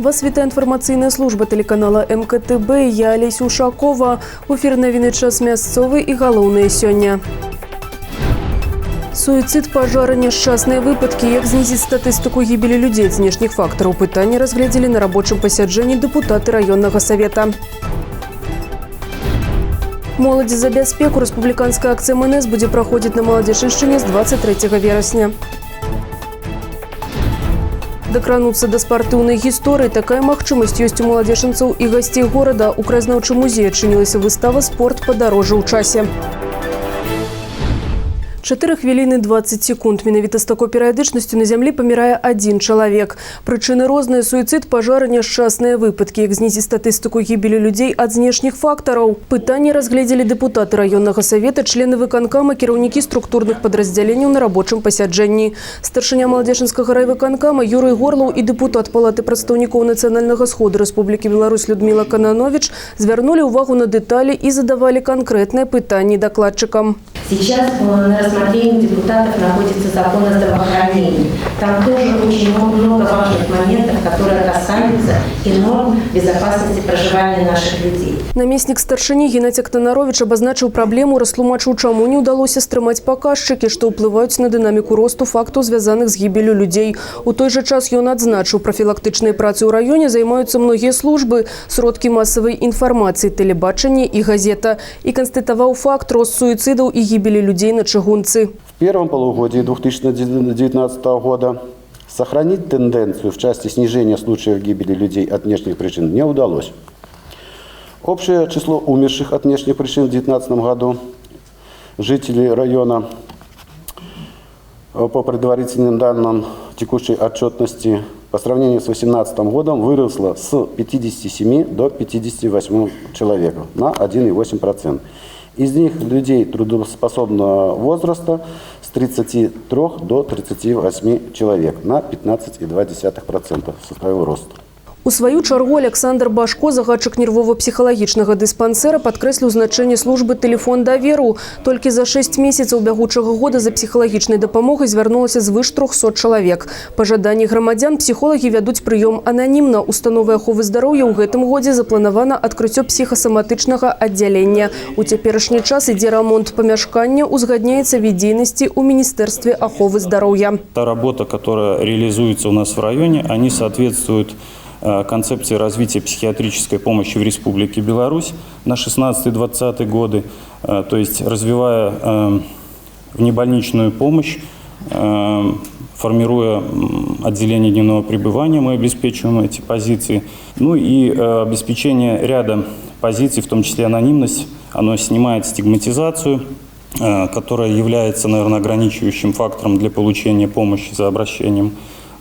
Вас вітає інформаційна служба телеканала МКТБ. Я Олеся Ушакова. У эфир новини час мясцовый и галоўныя сёння. Суицид, пожары, няшчасныя выпадки. Як знизить статистику гибели людей от внешних факторов? Пытание разглядели на рабочем посяджении депутаты районного совета. Моладзі за бяспеку. Республиканская акция МНС будет проходить на Маладзейшыншчыне с 23 верасня. Дакрануцца да спартыўнай гісторыі. Такая магчымасць ёсць у маладзейшынцаў і гасцей горада. У краязнаўчым музеі адчынілася выстава «Спорт падарожжа ў часе». 4 хвіліны 20 секунд. Менавіта з такой перыядычнасцю на зямлі памірае один чалавек. Прычыны розныя: суицид, пажары, няшчасныя выпадкі. Як знізіць статыстыку гібелі людзей ад знешніх фактараў? Пытанне разгледзелі депутаты районнага савета, члены выканкама, кіраўнікі структурных падраздзяленняў на рабочым пасяджэнні. Старшыня Маладзейшынскага райвыканкама Юрый Горлаў і депутат Палаты прадстаўнікоў Нацыянальнага сходу Рэспублікі Беларусь Людмила Кананович звярнулі ўвагу на дэталі і задавалі канкрэтныя пытанні дакладчыкам. Сейчас на рассмотрении депутатов находится закон о здравоохранении. Там тоже очень много важных моментов, которые касаются и норм безопасности проживания наших людей. Намеснік старшыні Геннадзь Актанарович абазначыў праблему, растлумачыў, чаму не ўдалося стрымаць паказчыкі, што ўплываюць на дынаміку росту фактаў, звязаных з гібелю людзей. У той жа час ён адзначыў, прафілактычнай працы ў раёне займаюцца многія службы, сродкі масавай інфармацыі, тэлебачанне і газета. І канстатаваў факт рост суицидаў і гибели людей на чыгунцы. В первом полугодии 2019 года сохранить тенденцию в части снижения случаев гибели людей от внешних причин не удалось. Общее число умерших от внешних причин в 2019 году жителей района по предварительным данным текущей отчетности по сравнению с 2018 годом выросло с 57 до 58 человек на 1,8%. Из них людей трудоспособного возраста с 33 до 38 человек на 15,2% составил рост. У сваю чаргу Александр Башко, загадчык нервова-псіхалагічнага дыспансэра, падкрэсліў значэнне службы «Тэлефон даверу». Толькі за 6 месяцаў бягучага года за псіхалагічнай дапамогай звярнулася звыш 300 чалавек. Па жаданні грамадзян псіхолагі вядуць прыём ананімна. Установай аховы здароўя ў гэтым годзе запланавана адкрыццё псіхасаматычнага аддзялення. У цяперашні час ідзе рамонт памяшкання, узгадняецца від дзейнасці ў Міністэрстве аховы здароўя. Та работа, которая реализуется у нас в районе, они соответствуют концепции развития психиатрической помощи в Республике Беларусь на 16-20 годы, то есть развивая внебольничную помощь, формируя отделение дневного пребывания, мы обеспечиваем эти позиции. Ну и обеспечение ряда позиций, в том числе анонимность, оно снимает стигматизацию, которая является, наверное, ограничивающим фактором для получения помощи за обращением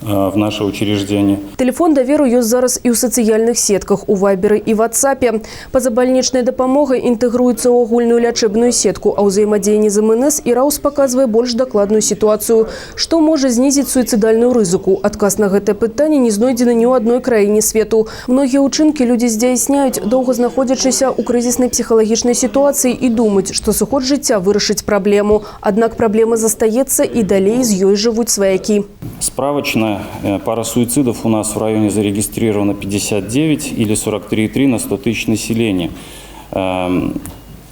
в наше учреждение. Телефон даверу ёсць зараз і ў сацыяльных сетках, у Вайберы і Ватсапе. Пазабальнічнай дапамогай інтэгруецца ў агульную лячэбную сетку, а ўзаемадзеянні з МНС і РАУС паказвае больш дакладную сітуацыю. Што можа знізіць суіцыдальную рызыку? Адказ на гэтае пытанне не знойдзены ні ў адной краіне свету. Многія ўчынкі людзі здзяйсняюць, доўга знаходзячыся ў крызіснай псіхалагічнай сітуацыі, і думаюць, што сыход жыцця вырашыць праблему. Аднак праблема застаецца, і далей з ёй жывуць сваякі. Справочная пара суицидов у нас в районе зарегистрировано 59 или 43,3 на 100 тысяч населения.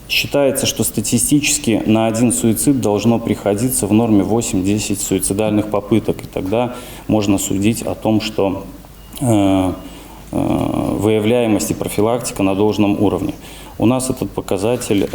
Считается, что статистически на один суицид должно приходиться в норме 8-10 суицидальных попыток. И тогда можно судить о том, что выявляемость и профилактика на должном уровне. У нас этот показатель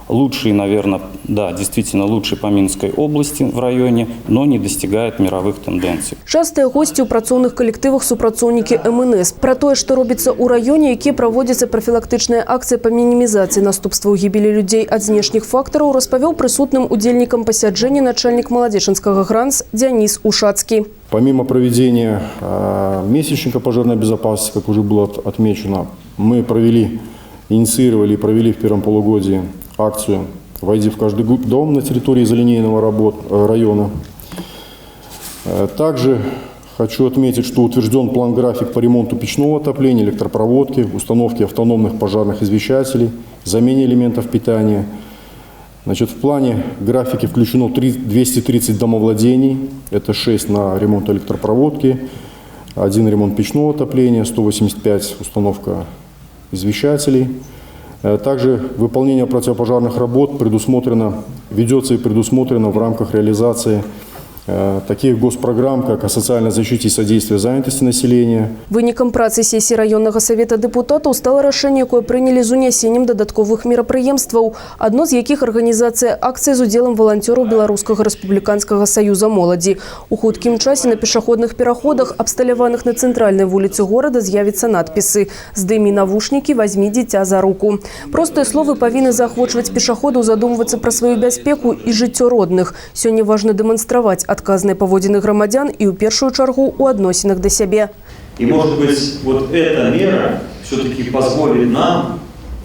лучший, наверное, да, действительно лучший по Минской области в районе, но не достигает мировых тенденций. Частыя гости ў працоўных калектывах супрацоўнікі МНС. Про тое, што робіцца ў раёне, які праводзяцца прафілактычная акцыя па мінімізацыі наступстваў гібелі людзей ад знешніх фактараў, распавёў прысутным удзельнікам пасяджэння начальник Маладзейшынскага ГРАНС Денис Ушацкий. Помимо проведения месячника пожарной безопасности, как уже было отмечено, мы инициировали и провели в первом полугодии акцию «Войди в каждый дом» на территории залинейного района. Также хочу отметить, что утвержден план-график по ремонту печного отопления, электропроводки, установке автономных пожарных извещателей, замене элементов питания. Значит, в плане графики включено 230 домовладений, это 6 на ремонт электропроводки, 1 ремонт печного отопления, 185 установка извещателей. Также выполнение противопожарных работ ведется и предусмотрено в рамках реализации таких госпрограмм, как о социальной защите и содействии занятости населения. Вынікам працы сессии районного совета депутатаў стало рашэнне, якое прынялі з унясеннем дадатковых мерапрыемстваў. Адно з якіх арганізацыя акцыі з удзелам валанцёраў Беларускага рэспубліканскага саюза моладзі. У хуткім часе на пешаходных пераходах, абсталяваных на цэнтральнай вуліцы горада, з'явяцца надпісы «Здымі навушнікі, вазьмі дзіця за руку». Простыя словы павінны заахвочваць пешаходаў задумвацца пра сваю бяспеку і жыццё родных. Сёння важна дэманстраваць адказныя паводзіны грамадзян і ў першую чаргу у адносінах да сябе. И может быть вот эта мера все-таки позволит нам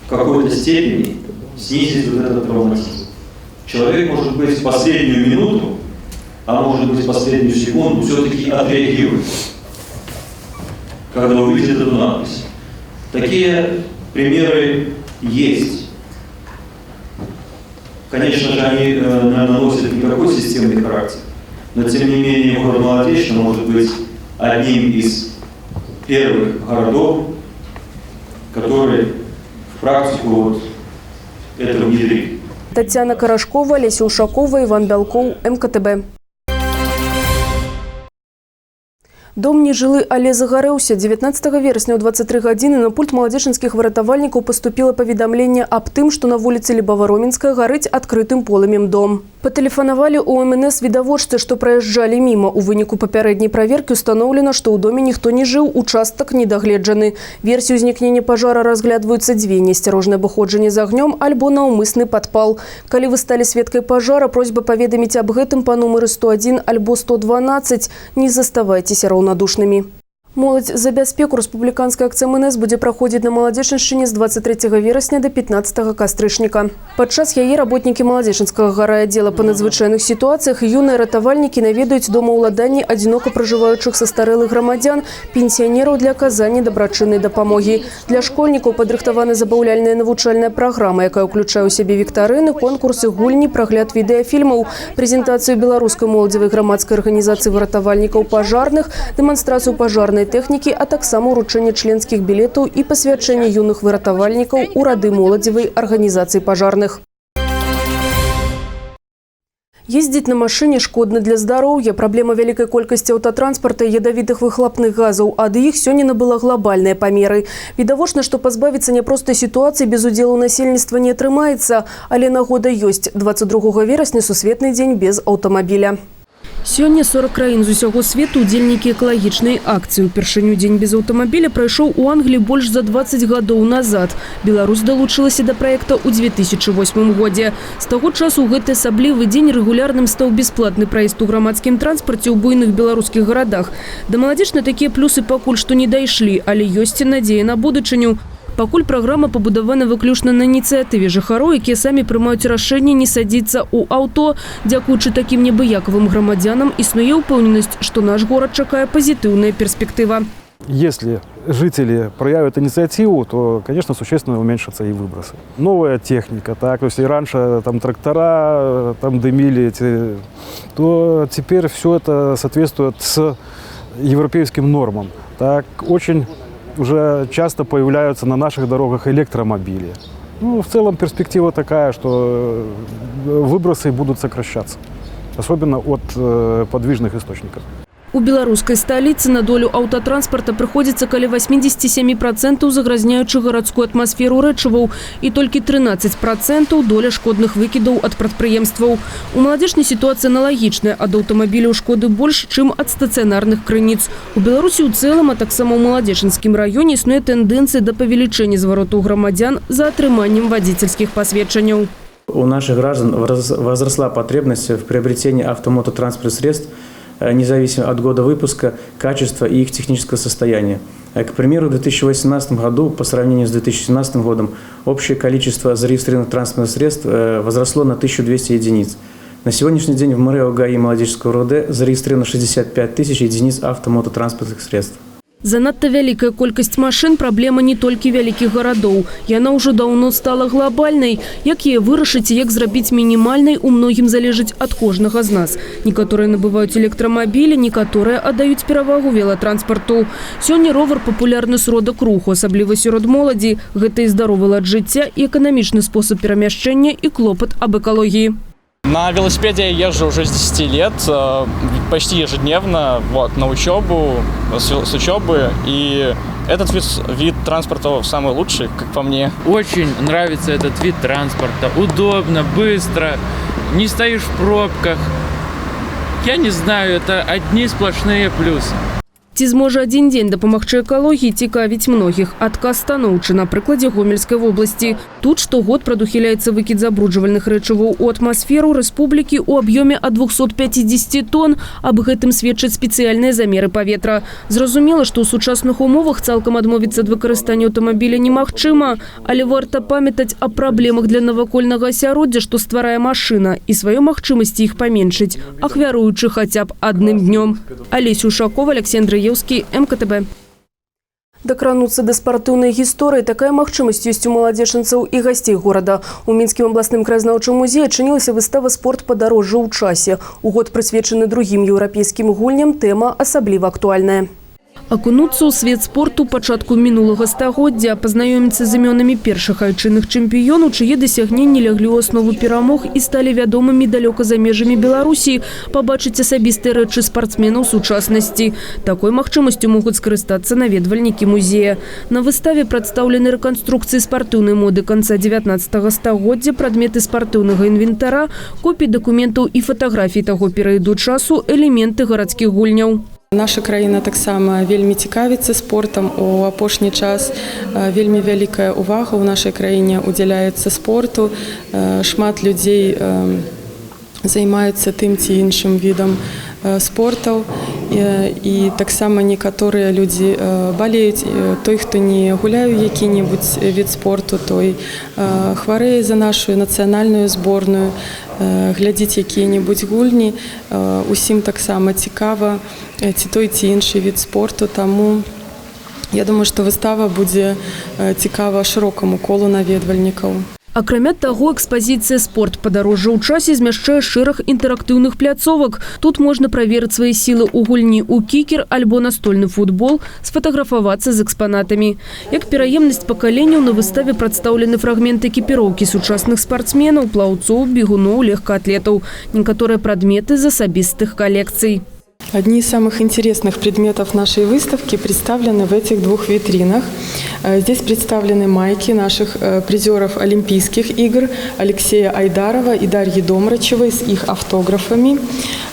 в какой-то степени снизить вот этот травматизм. Человек может быть в последнюю минуту, а может быть в последнюю секунду все-таки отреагирует, когда увидит эту надпись. Такие примеры есть. Конечно же, они, наверное, носят не такой системный характер, но тем не менее город Молодечно может быть одним из первых городов, который в практику вот это внедрит. Татьяна Карашкова, Леся Ушакова, Иван Бялков, МКТБ. Дом не жылы, але загарэўся. 19 верасня ў 23 гадзіны на пульт маладзечынскіх выратавальнікаў паступіла паведамленне аб тым, што на вуліцы Лебава-Роменская гарыць адкрытым полымем дом. Патэлефанавалі ў МНС відавочцы, што праязджалі міма. У выніку папярэдняй праверкі устаноўлена, што ў доме ніхто не жыў, участак недагледжаны. Версію ўзнікнення пажара разглядваюцца дзве: неасцярожнае абыходжанне з агнём альбо наўмысны падпал. Калі вы сталі сведкай пажара, просьба паведаміць аб гэтым па нумары 101 альбо 112. Не заставайцеся раўнадушнымі. Моладзь за бяспеку. Рэспубліканская акцыя МНС будзе праходзіць на Маладзечыншчыне з 23 верасня до 15 кастрычніка. Падчас яе работнікі Маладзечынскага гарайаддзела па надзвычайных сітуацыях і юныя ратавальнікі наведаюць домаўладанні адзінока пражываючых састарэлых грамадзян, пенсіянераў для аказання дабрачыннай дапамогі. Для школьнікаў падрыхтавана забаўляльная навучальная праграма, якая ўключае ў сябе віктарыны, конкурсы, гульні, прагляд відэафільмаў, прэзентацыю беларускай моладзевай грамадскай арганізацыі выратавальнікаў пажарных, дэманстрацыю пажарнай тэхнікі, а таксама ўручэнне членскіх білетаў і пасвячэнне юных выратавальнікаў у рады моладзевай арганізацыі пажарных. Ездзіць на машыне шкодна для здароўя. Праблема вялікай колькасці аўтатранспарта і ядавітых выхлапных газаў. Ад іх сёння набыла глобальныя памеры. Відавочна, што пазбавіцца няпростай сітуацыі без удзелу насельніцтва не атрымаецца, але нагода ёсць. 22 верасня сусветны дзень без аўтамабіля. Сёння 40 краін з усяго свету удзельнікі экалагічнай акцыі. Упершыню дзень без аўтамабіля прайшоў у Англіі больш за 20 гадоў назад. Беларусь далучылася да праекта ў 2008 годзе. З таго часу ў гэты асаблівы дзень рэгулярным стаў бясплатны праезд у грамадскім транспарце ў буйных беларускіх гарадах. Да Маладзечна такія плюсы пакуль што не дайшлі, але ёсць надзея на будучыню. Пакуль праграма пабудавана выключна на ініцыятыве жыхароў, якія самі прымаюць рашэнне не садзіцца ў аўто. Дзякуючы такім небыякавым грамадзянам існуе ўпэўненасць, што наш горад чакае пазітыўная перспектыва. Если жители проявят инициативу, то, конечно, существенно уменьшатся и выбросы. Новая техника, так, то есть и раньше там трактора там дымили, то теперь все это соответствует с европейским нормам. Так, очень уже часто появляются на наших дорогах электромобили. Ну, в целом перспектива такая, что выбросы будут сокращаться, особенно от подвижных источников. У беларускай сталіцы на долю аўтатранспарта прыходзіцца каля 87% загразняючых гарадскую атмасферу рэчываў і толькі 13% доля шкодных выкідаў ад прадпрыемстваў. У Маладзечні сітуацыя аналагічная. Ад аўтамабіляў шкоды больш, чым ад стацыянарных крыніц. У Беларусі ў цэлым, а таксама ў Маладзечынскім раёне існуе тэндэнцыя да павелічэння звароту грамадзян за атрыманнем вадзіцельскіх пасведчанняў. У наших граждан возросла потребность в приобретении автомототранспортных средств независимо от года выпуска, качества и их технического состояния. К примеру, в 2018 году по сравнению с 2017 годом общее количество зарегистрированных транспортных средств возросло на 1200 единиц. На сегодняшний день в МРЭО ГАИ Молодеческого РОД зарегистрировано 65 тысяч единиц автомототранспортных средств. Занадта вялікая колькасць машын – праблема не толькі вялікіх гарадоў. Яна ўжо даўно стала глобальнай. Як яе вырашыць і як зрабіць мінімальнай, у многім залежыць ад кожнага з нас. Некаторыя набываюць электрамабілі, некаторыя аддаюць перавагу велатранспарту. Сёння ровар – папулярны сродак руху, асабліва сярод моладзі. Гэта і здаровы лад жыцця, і эканамічны спосаб перамяшчэння, і клопат аб экалогіі. На велосипеде я езжу уже с 10 лет, почти ежедневно, на учебу, с учебы. И этот вид транспорта самый лучший, как по мне. Очень нравится этот вид транспорта. Удобно, быстро, не стоишь в пробках. Я не знаю, это одни сплошные плюсы. Ці зможа адзін дзень дапамагчы экалогіі цікавіць многіх. Адказ станоўчы на прыкладзе Гомельскай вобласці. Тут штогод прадухіляецца выкід забруджвальных рэчываў у атмасферу рэспублікі ў аб'ёме ад 250 тонн. Аб гэтым сведчаць спецыяльныя замеры паветра. Зразумела, што ў сучасных умовах цалкам адмовіцца ад выкарыстання аўтамабіля немагчыма, але варта памятаць аб праблемах для навакольнага асяроддзя, што стварае машына, і свае магчымасці іх паменшыць, ахвяруючы хаця б адным днём. Алеся Ушакова, Александр Євський, МКТБ. Дакрануцца да спартыўнай гісторыі такая магчымасць ёсць у маладзечанцаў і гасцей горада. У Мінскім абласным краязнаўчым музеі адчынілася выстава «Спорт падарожжа ў часе». У год прысвечаны другім еўрапейскім гульням, тэма асабліва актуальная. Акунуцца ў свет спорту пачатку мінулага стагоддзя, пазнаёміцца з імёнамі першых айчынных чэмпіёнаў, чые дасягненні ляглі ў аснову перамог і сталі вядомымі далёка за межамі Беларусі, пабачыць асабістыя рэчы спартсменаў сучаснасці. Такой магчымасцю могуць скарыстацца наведвальнікі музея. На выставе прадстаўлены рэканструкцыі спартыўнай моды канца 19 стагоддзя, прадметы спартыўнага інвентара, копіі дакументаў і фатаграфій таго перыяду часу, элементы гарадскіх гульняў. Наша краіна таксама вельмі цікавіцца спортам. У апошні час вельмі вялікая ўвага ў нашай краіне удзяляецца спорту. Шмат людзей займаюцца тым ці іншым відам спортаў. І таксама некаторыя людзі балеюць. Той, хто не гуляе які-небудзь від спорту, той хварэе за нашу нацыянальную зборную, глядзіць якія-небудзь гульні. Усім таксама цікава ці той, ці іншы від спорту. Таму я думаю, што выстава будзе цікава шырокаму колу наведвальнікаў. Акрамя таго, экспазіцыя «Спорт падарожжа ў часе» змяшчае шэраг інтэрактыўных пляцовак. Тут можна праверыць свае сілы ў гульні ў кікер альбо настольны футбол, сфатаграфавацца з экспанатамі. Як пераемнасць пакаленняў, на выставе прадстаўлены фрагменты экіпіроўкі сучасных спартсменаў, плаўцоў, бегуноў, легкаатлетаў. Некаторыя прадметы з асабістых калекцый. Одни из самых интересных предметов нашей выставки представлены в этих двух витринах. Здесь представлены майки наших призеров Олимпийских игр Алексея Айдарова и Дарьи Домрачевой с их автографами.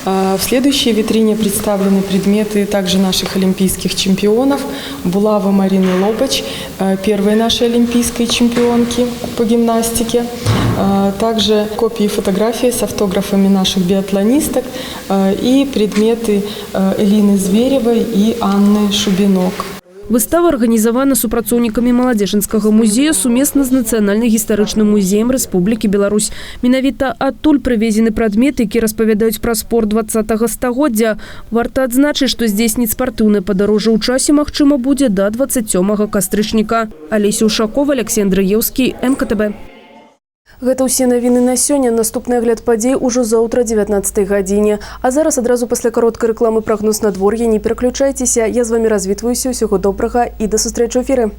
В следующей витрине представлены предметы также наших олимпийских чемпионов. Булава Марины Лопач, первой нашей олимпийской чемпионки по гимнастике. Также копии фотографий с автографами наших биатлонисток и предметы Элины Зверевой и Анны Шубинок. Выстава арганізавана супрацоўнікамі Маладзечанскага музея сумесна з Нацыянальна-гістарычным музеем Рэспублікі Беларусь. Менавіта адтуль прывезены прадметы, які распавядаюць пра спорт 20-го стагоддзя. Варта адзначыць, што здзейсніць спартыўнае падарожжа ў часе магчыма будзе да 27 кастрычніка. Алеся Ушакова, Александр Євський, МКТБ. Гэта ўсе навіны на сёння. Наступны агляд падзей ужо заўтра 19 гадзіне. А зараз адразу пасля кароткай рэкламы прагноз надвор'я. Не пераключайцеся. Я з вамі развітваюся. Усяго добрага і да сустрэчы ў эфіры.